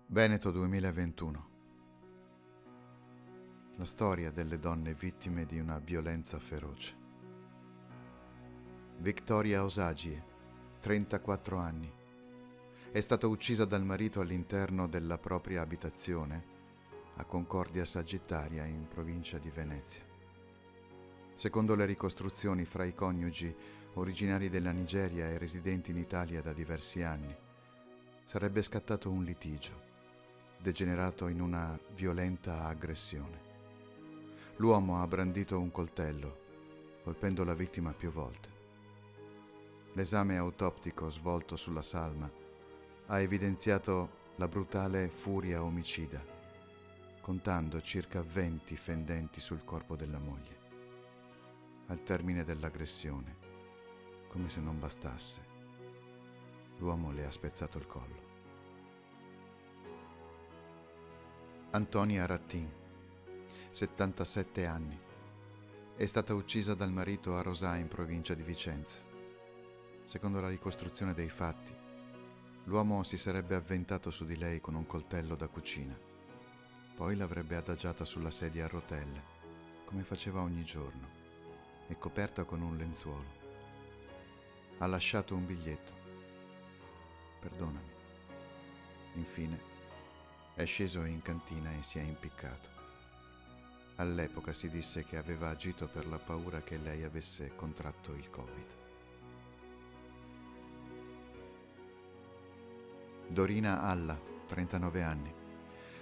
Veneto 2021. La storia delle donne vittime di una violenza feroce. Victoria Osagie, 34 anni. È stata uccisa dal marito all'interno della propria abitazione a Concordia Sagittaria in provincia di Venezia. Secondo le ricostruzioni fra i coniugi originari della Nigeria e residenti in Italia da diversi anni, sarebbe scattato un litigio, degenerato in una violenta aggressione. L'uomo ha brandito un coltello, colpendo la vittima più volte. L'esame autoptico svolto sulla salma ha evidenziato la brutale furia omicida, contando circa 20 fendenti sul corpo della moglie. Al termine dell'aggressione, come se non bastasse, l'uomo le ha spezzato il collo. Antonia Rattin, 77 anni, è stata uccisa dal marito a Rosà in provincia di Vicenza. Secondo la ricostruzione dei fatti, l'uomo si sarebbe avventato su di lei con un coltello da cucina, poi l'avrebbe adagiata sulla sedia a rotelle, come faceva ogni giorno, e coperta con un lenzuolo. Ha lasciato un biglietto: perdonami. Infine è sceso in cantina e si è impiccato. All'epoca si disse che aveva agito per la paura che lei avesse contratto il Covid. Dorina Alla, 39 anni,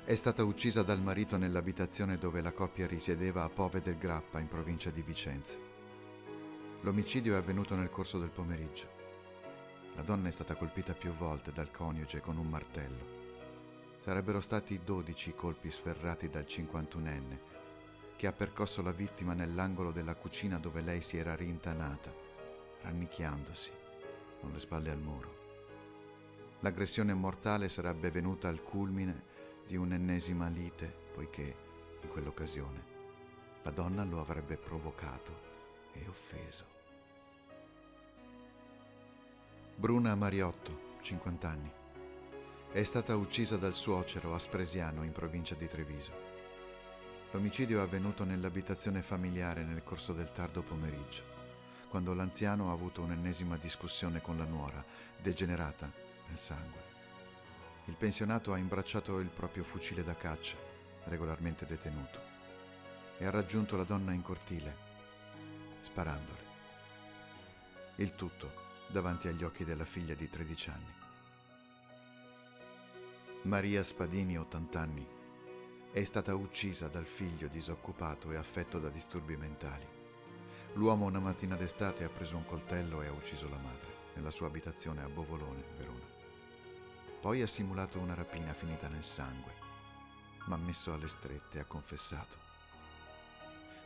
è stata uccisa dal marito nell'abitazione dove la coppia risiedeva a Pove del Grappa, in provincia di Vicenza. L'omicidio è avvenuto nel corso del pomeriggio. La donna è stata colpita più volte dal coniuge con un martello. Sarebbero stati 12 colpi sferrati dal 51enne, che ha percosso la vittima nell'angolo della cucina dove lei si era rintanata, rannicchiandosi con le spalle al muro. L'aggressione mortale sarebbe venuta al culmine di un'ennesima lite, poiché, in quell'occasione, la donna lo avrebbe provocato e offeso. Bruna Mariotto, 50 anni, è stata uccisa dal suocero a Spresiano, in provincia di Treviso. L'omicidio è avvenuto nell'abitazione familiare nel corso del tardo pomeriggio, quando l'anziano ha avuto un'ennesima discussione con la nuora, degenerata nel sangue. Il pensionato ha imbracciato il proprio fucile da caccia, regolarmente detenuto, e ha raggiunto la donna in cortile, sparandole. Il tutto davanti agli occhi della figlia di 13 anni. Maria Spadini, 80 anni, è stata uccisa dal figlio disoccupato e affetto da disturbi mentali. L'uomo una mattina d'estate ha preso un coltello e ha ucciso la madre nella sua abitazione a Bovolone, Verona. Poi ha simulato una rapina finita nel sangue, ma messo alle strette ha confessato.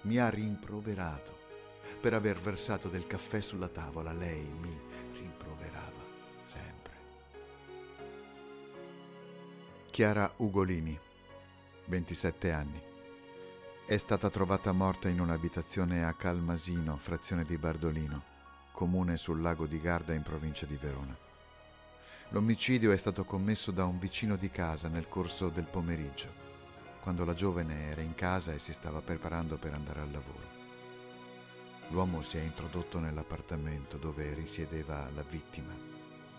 Mi ha rimproverato per aver versato del caffè sulla tavola. Lei mi rimproverava sempre. Chiara Ugolini, 27 anni, è stata trovata morta in un'abitazione a Calmasino, frazione di Bardolino, comune sul lago di Garda in provincia di Verona. L'omicidio è stato commesso da un vicino di casa nel corso del pomeriggio, quando la giovane era in casa e si stava preparando per andare al lavoro. L'uomo si è introdotto nell'appartamento dove risiedeva la vittima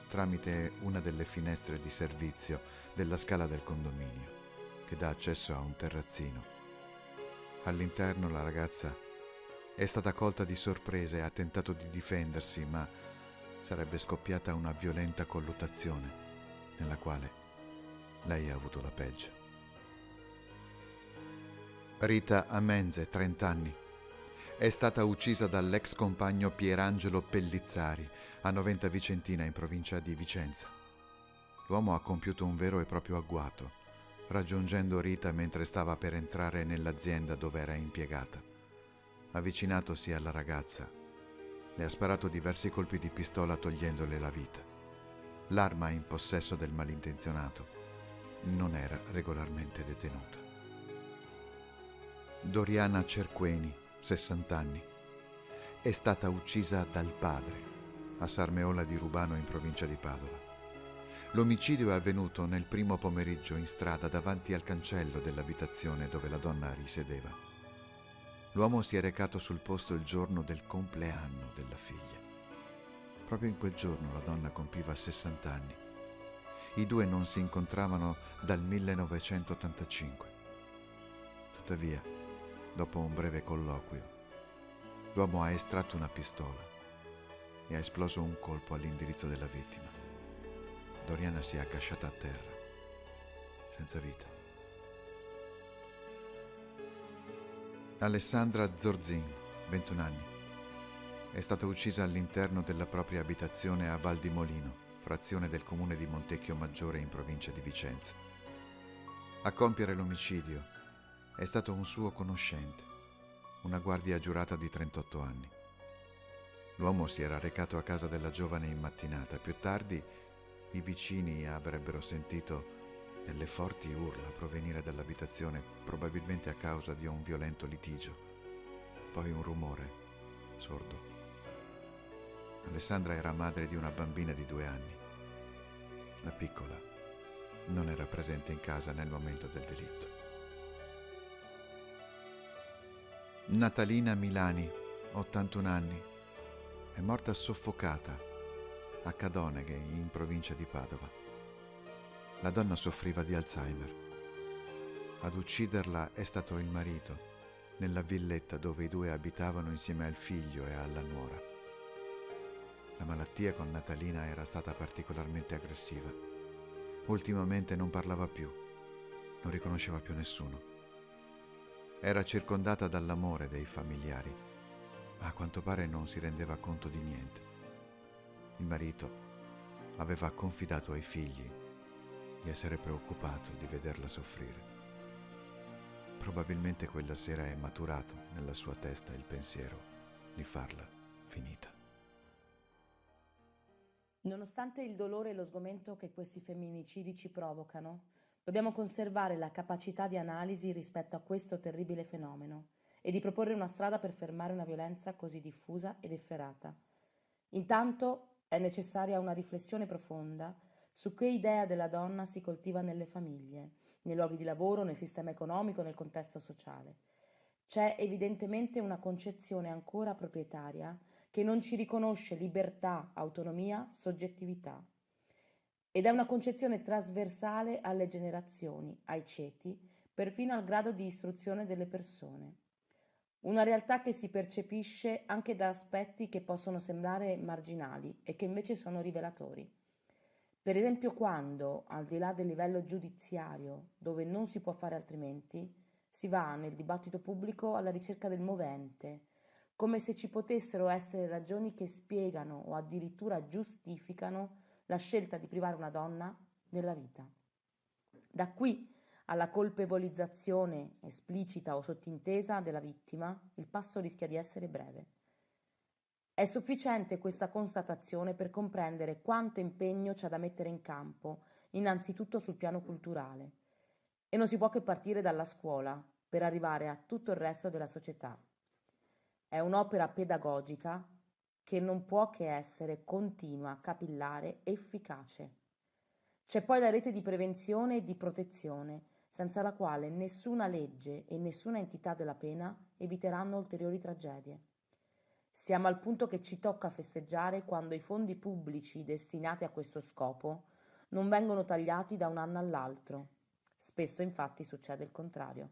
tramite una delle finestre di servizio della scala del condominio, che dà accesso a un terrazzino. All'interno la ragazza è stata colta di sorpresa e ha tentato di difendersi, ma sarebbe scoppiata una violenta colluttazione, nella quale lei ha avuto la peggio. Rita Amenze, 30 anni, è stata uccisa dall'ex compagno Pierangelo Pellizzari a Noventa Vicentina, in provincia di Vicenza. L'uomo ha compiuto un vero e proprio agguato, raggiungendo Rita mentre stava per entrare nell'azienda dove era impiegata. Avvicinatosi alla ragazza, le ha sparato diversi colpi di pistola togliendole la vita. L'arma in possesso del malintenzionato non era regolarmente detenuta. Doriana Cerqueni, 60 anni, è stata uccisa dal padre a Sarmeola di Rubano, in provincia di Padova. L'omicidio è avvenuto nel primo pomeriggio in strada davanti al cancello dell'abitazione dove la donna risiedeva. L'uomo si è recato sul posto il giorno del compleanno della figlia. Proprio in quel giorno la donna compiva 60 anni. I due non si incontravano dal 1985. Tuttavia, dopo un breve colloquio, l'uomo ha estratto una pistola e ha esploso un colpo all'indirizzo della vittima. Doriana si è accasciata a terra, senza vita. Alessandra Zorzin, 21 anni, è stata uccisa all'interno della propria abitazione a Val di Molino, frazione del comune di Montecchio Maggiore in provincia di Vicenza. A compiere l'omicidio è stato un suo conoscente, una guardia giurata di 38 anni. L'uomo si era recato a casa della giovane in mattinata. Più tardi i vicini avrebbero sentito delle forti urla provenire dall'abitazione, probabilmente a causa di un violento litigio. Poi un rumore sordo. Alessandra era madre di una bambina di 2 anni. La piccola non era presente in casa nel momento del delitto. Natalina Milani, 81 anni, è morta soffocata a Cadoneghe, in provincia di Padova. La donna soffriva di Alzheimer. Ad ucciderla è stato il marito, nella villetta dove i due abitavano insieme al figlio e alla nuora. La malattia con Natalina era stata particolarmente aggressiva. Ultimamente non parlava più, non riconosceva più nessuno. Era circondata dall'amore dei familiari, ma a quanto pare non si rendeva conto di niente. Il marito aveva confidato ai figli di essere preoccupato di vederla soffrire. Probabilmente quella sera è maturato nella sua testa il pensiero di farla finita. Nonostante il dolore e lo sgomento che questi femminicidi ci provocano, dobbiamo conservare la capacità di analisi rispetto a questo terribile fenomeno e di proporre una strada per fermare una violenza così diffusa ed efferata. Intanto è necessaria una riflessione profonda su che idea della donna si coltiva nelle famiglie, nei luoghi di lavoro, nel sistema economico, nel contesto sociale. C'è evidentemente una concezione ancora proprietaria che non ci riconosce libertà, autonomia, soggettività. Ed è una concezione trasversale alle generazioni, ai ceti, perfino al grado di istruzione delle persone. Una realtà che si percepisce anche da aspetti che possono sembrare marginali e che invece sono rivelatori. Per esempio quando, al di là del livello giudiziario, dove non si può fare altrimenti, si va nel dibattito pubblico alla ricerca del movente, come se ci potessero essere ragioni che spiegano o addirittura giustificano la scelta di privare una donna della vita. Da qui alla colpevolizzazione esplicita o sottintesa della vittima, il passo rischia di essere breve. È sufficiente questa constatazione per comprendere quanto impegno c'è da mettere in campo, innanzitutto sul piano culturale. E non si può che partire dalla scuola per arrivare a tutto il resto della società. È un'opera pedagogica che non può che essere continua, capillare, efficace. C'è poi la rete di prevenzione e di protezione, senza la quale nessuna legge e nessuna entità della pena eviteranno ulteriori tragedie. Siamo al punto che ci tocca festeggiare quando i fondi pubblici destinati a questo scopo non vengono tagliati da un anno all'altro. Spesso infatti succede il contrario.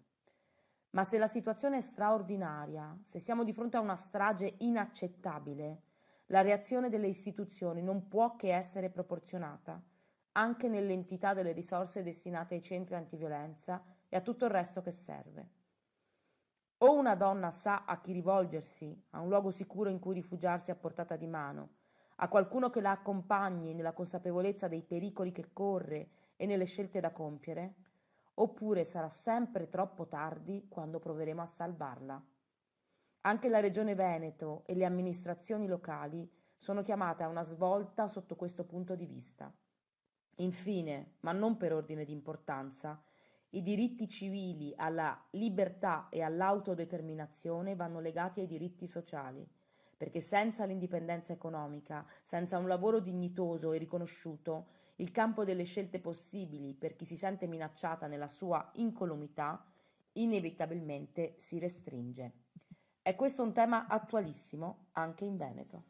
Ma se la situazione è straordinaria, se siamo di fronte a una strage inaccettabile, la reazione delle istituzioni non può che essere proporzionata, anche nell'entità delle risorse destinate ai centri antiviolenza e a tutto il resto che serve. O una donna sa a chi rivolgersi, a un luogo sicuro in cui rifugiarsi a portata di mano, a qualcuno che la accompagni nella consapevolezza dei pericoli che corre e nelle scelte da compiere, oppure sarà sempre troppo tardi quando proveremo a salvarla. Anche la Regione Veneto e le amministrazioni locali sono chiamate a una svolta sotto questo punto di vista. Infine, ma non per ordine di importanza, i diritti civili alla libertà e all'autodeterminazione vanno legati ai diritti sociali, perché senza l'indipendenza economica, senza un lavoro dignitoso e riconosciuto, Il campo delle scelte possibili per chi si sente minacciata nella sua incolumità inevitabilmente si restringe. È questo un tema attualissimo anche in Veneto.